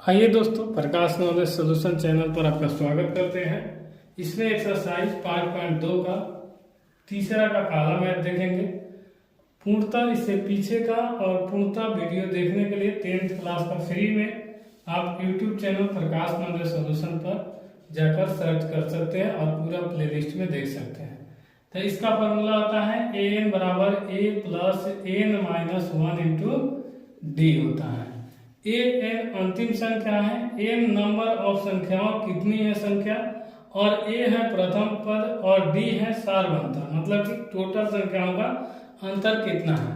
आइए दोस्तों, प्रकाश knowledge solution channel पर आपका स्वागत करते हैं। इसमें एक्सरसाइज 5.2 का तीसरा का काला मैथ देखेंगे। पूर्णतः इससे पीछे का और पूर्णतः वीडियो देखने के लिए 10th क्लास का फ्री में आप यूट्यूब चैनल प्रकाश नॉलेज सॉल्यूशन पर जाकर सर्च कर सकते हैं और पूरा प्लेलिस्ट में देख सकते हैं। तो इसका फॉर्मूला होता है an बराबर a plus n minus 1 into D होता है। ए एन अंतिम संख्या है, एन नंबर ऑफ संख्याओं कितनी है संख्या, और ए है प्रथम पद और डी है सारवंता, मतलब कि टोटल संख्याओं का अंतर कितना है।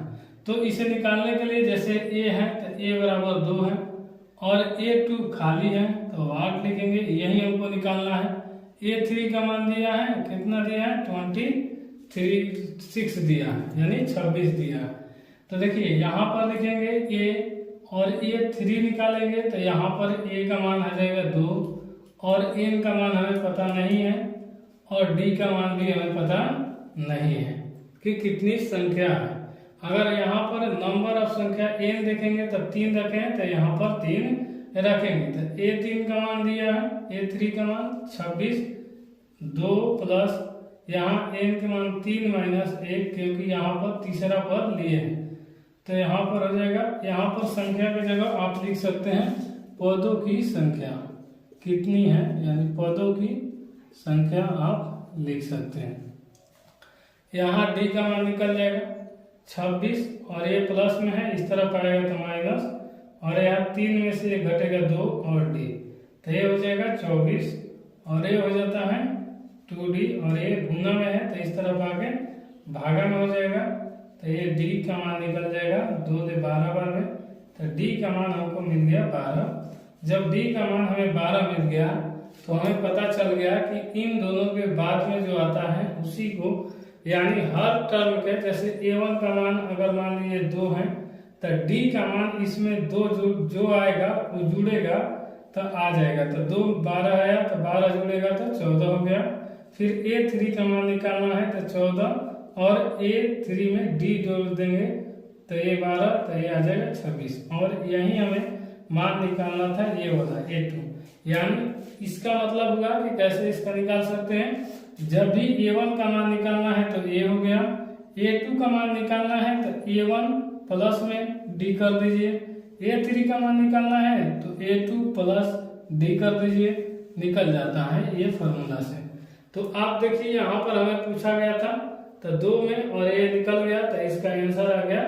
तो इसे निकालने के लिए जैसे ए है तो ए बराबर 2 है और A2 खाली है तो 8 लिखेंगे, यही हमको निकालना है। A3 का मान दिया है, कितना दिया है 26 दिया है, यानी 26 दिया है। तो देखिए यहाँ पर लिखेंगे A और A3 निकालेंगे तो यहाँ पर A का मान आ जाएगा 2 और N का मान हमें पता नहीं है और D का मान भी हमें पता नहीं है कि कितनी संख्या है। अगर यहाँ पर नंबर ऑफ संख्या n देखेंगे तब 3 रखें तो यहाँ पर 3 रखेंगे तो A3 का मान दिया है, A3 का मान 26, 2 प्लस यहाँ n के मान 3 माइनस 1, क्योंकि यहाँ पर तीसरा पद लिए हैं तो यहाँ पर हो जाएगा। यहाँ पर संख्या की जगह आप लिख सकते हैं पदों की संख्या कितनी है, यानी पदों की संख्या आप लिख सकते हैं। यहाँ डी का मान निकल जाएगा 26 और ये प्लस में है, इस तरफ आएगा तो माइनस, और यहाँ 3 में से घटेगा 2 और डी तो ये हो जाएगा 24 और ये हो जाता है 2d और ये गुना में है तो इस तरफ आके भागा में हो जाएगा तो ये डी का मान निकल जाएगा 2 से 12 बार में, तो डी का मान हमको मिल गया 12। जब डी का मान हमें 12 मिल गया तो हमें पता चल गया कि इन दोनों के बाद में जो आता है उसी को, यानी हर टर्म के, जैसे A1 का मान अगर मान लीजिए 2 है तो D का मान इसमें 2 जो आएगा वो जुड़ेगा तो आ जाएगा, तो 2 12 आया तो 12 जुड़ेगा तो 14 हो गया। फिर A3 का मान निकालना है तो 14 और A3 में D जोड़ देंगे तो ये 12 तो ये आ जाएगा 26, और यही हमें मान निकालना था ये वाला A2। यानी इसका मतलब हुआ कि कैसे इसका निकाल सकते हैं, जब भी A1 का मान निकालना है तो A हो गया, A2 का मान निकालना है तो A1 प्लस में D कर दीजिए, A3 का मान निकालना है तो A2 प्लस D कर दीजिए, निकल जाता है ये फॉर्मूला से। तो आप देखिए यहाँ पर हमें पूछा गया था तो 2 में और ये निकल गया तो इसका आंसर आ गया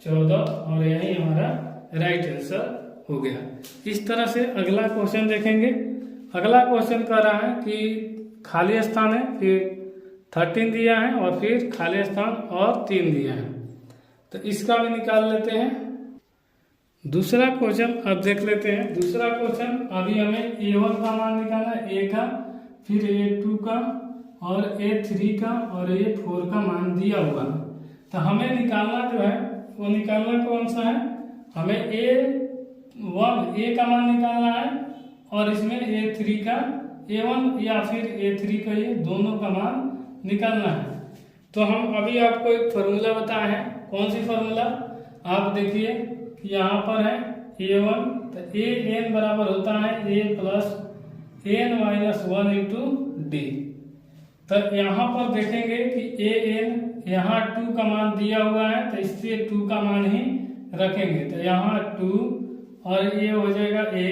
14 और यही हमारा राइट आंसर हो गया। इस तरह से अगला क्वेश्चन देखेंगे। अगला क्वेश्चन कह रहा है कि खाली स्थान है, फिर 13 दिया है और फिर खाली स्थान और 3 दिया है, तो इसका भी निकाल लेते हैं। दूसरा क्वेश्चन अब देख लेते हैं। दूसरा क्वेश्चन अभी हमें A1 का मान निकालना है, A का, फिर A2 का और A3 का और A4 का मान दिया हुआ, तो हमें निकालना जो है वो निकालना कौन सा है, हमें A का मान निकालना है और इसमें A3 का, A1 या फिर A3 का, ये दोनों का मान निकालना है। तो हम अभी आपको एक फार्मूला बताए हैं, कौन सी फार्मूला, आप देखिए कि यहाँ पर है A1 तो AN बराबर होता है A plus n minus 1 into D. तो यहाँ पर देखेंगे कि AN यहाँ 2 का मान दिया हुआ है तो इसलिए 2 का मान ही रखेंगे, तो यहाँ 2 और ये हो जाएगा A,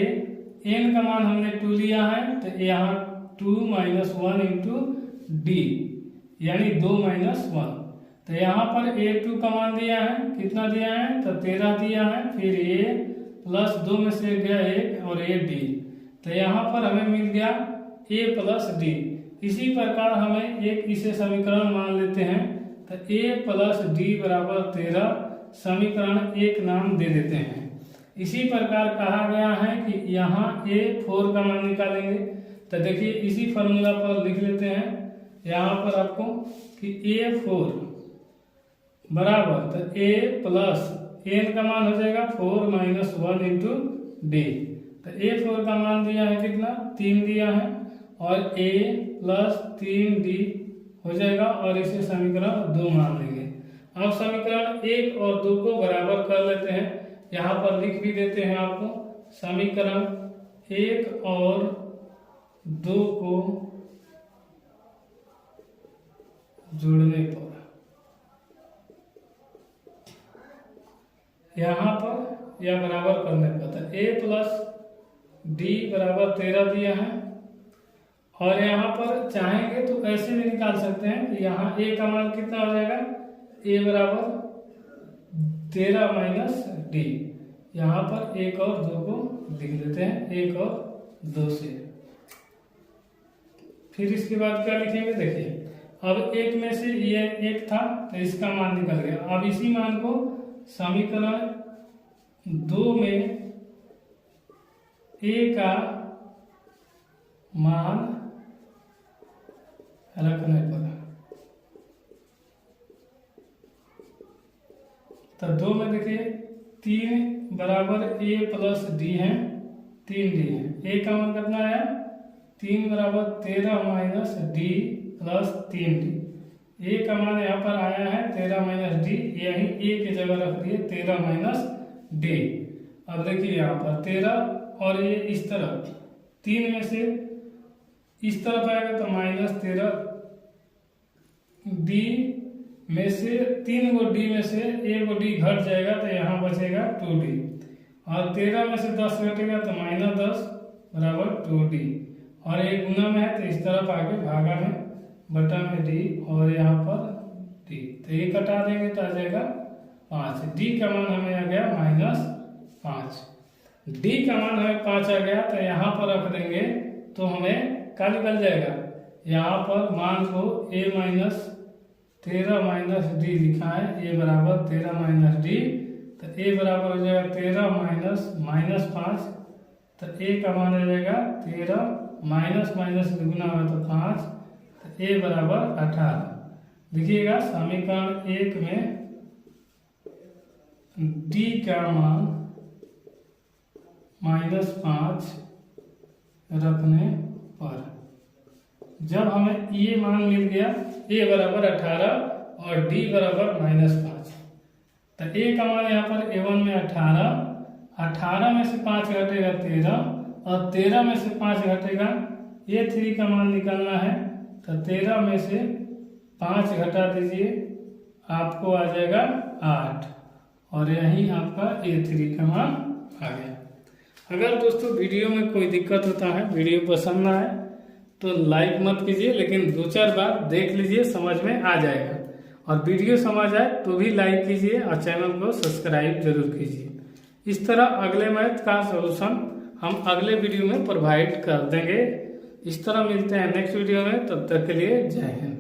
n का मान हमने 2 लिया है तो यहाँ 2 माइनस 1 इंटू डी, यानी 2 माइनस 1। तो यहाँ पर A2 का मान दिया है, कितना दिया है तो 13 दिया है, फिर A प्लस 2 में से गया 1 और AD, तो यहाँ पर हमें मिल गया A प्लस D। इसी प्रकार हमें एक इसे समीकरण मान लेते हैं तो A प्लस D बराबर 13, समीकरण एक नाम दे देते हैं। इसी प्रकार कहा गया है कि यहाँ A4 का मान निकालेंगे, तो देखिए इसी फॉर्मूला पर लिख लेते हैं यहाँ पर आपको कि A4 बराबर तो A प्लस n का मान हो जाएगा 4 माइनस 1 इंटू डी, तो A4 का मान दिया है कितना 3 दिया है और A प्लस 3D हो जाएगा और इसे समीकरण 2 मान लेंगे। अब समीकरण 1 और 2 को बराबर कर लेते हैं, यहाँ पर लिख भी देते हैं आपको। समीकरण 1 और 2 को जोड़ने पर यहाँ पर या बराबर करने पर तो a प्लस डी बराबर 13 दिया है। और यहाँ पर चाहेंगे तो ऐसे भी निकाल सकते हैं कि यहाँ a का मान कितना हो जाएगा, a बराबर 13 माइनस डी। यहाँ पर 1 और 2 को लिख देते हैं, 1 और 2 से। फिर इसके बाद क्या लिखेंगे, देखिए अब एक में से ये 1 था तो इसका मान निकल गया। अब इसी मान को समीकरण 2 में a का मान रखने पर, तो 2 में देखिए 3 बराबर a प्लस डी है, 3 डी है। a का मान कितना आया, 3 बराबर 13 minus D plus 3 D. a का मान यहाँ पर आया है 13 माइनस डी, यही a की जगह रख दिए 13 माइनस डी। अब देखिए यहाँ पर 13 और ये इस तरफ 3 में से इस तरफ आएगा तो माइनस 13 डी में से 3 गो डी में से 1 गो डी घट जाएगा तो यहाँ बचेगा 2 डी। और 13 में से 10 घटेगा तो माइनस 10 बराबर 2 डी। और एक गुना में है तो इस तरफ आगे भागा में बटा में डी और यहाँ पर डी, तो ये कटा देंगे तो आ जाएगा 5। डी का मान हमें आ गया -5। डी का मान हमें 5 आ गया तो यहाँ पर रख देंगे तो हमें क्या निकल जाएगा, यहाँ पर मान को a माइनस 13 माइनस डी लिखा है, a बराबर 13 माइनस डी, तो a बराबर हो जाएगा 13 माइनस -5, तो a का मान आ जाएगा 13 माइनस माइनस दुगुना हुआ तो 5, तो a बराबर 18। देखिएगा समीकरण 1 में d का मान -5 रखने पर जब हमें ये मान मिल गया a बराबर 18 और d बराबर -5, तो a का मान यहाँ पर a1 में 18 में से 5 घटेगा 13 और 13 में से 5 घटेगा a3 का मान निकालना है, तो 13 में से 5 घटा दीजिए आपको आ जाएगा 8 और यही आपका a3 का मान आ गया। अगर दोस्तों वीडियो में कोई दिक्कत होता है, वीडियो पसंद ना आए तो लाइक मत कीजिए, लेकिन 2-4 बार देख लीजिए, समझ में आ जाएगा। और वीडियो समझ आए तो भी लाइक कीजिए और चैनल को सब्सक्राइब जरूर कीजिए। इस तरह अगले मैथ का सॉल्यूशन हम अगले वीडियो में प्रोवाइड कर देंगे। इस तरह मिलते हैं नेक्स्ट वीडियो में, तब तक के लिए जय हिंद।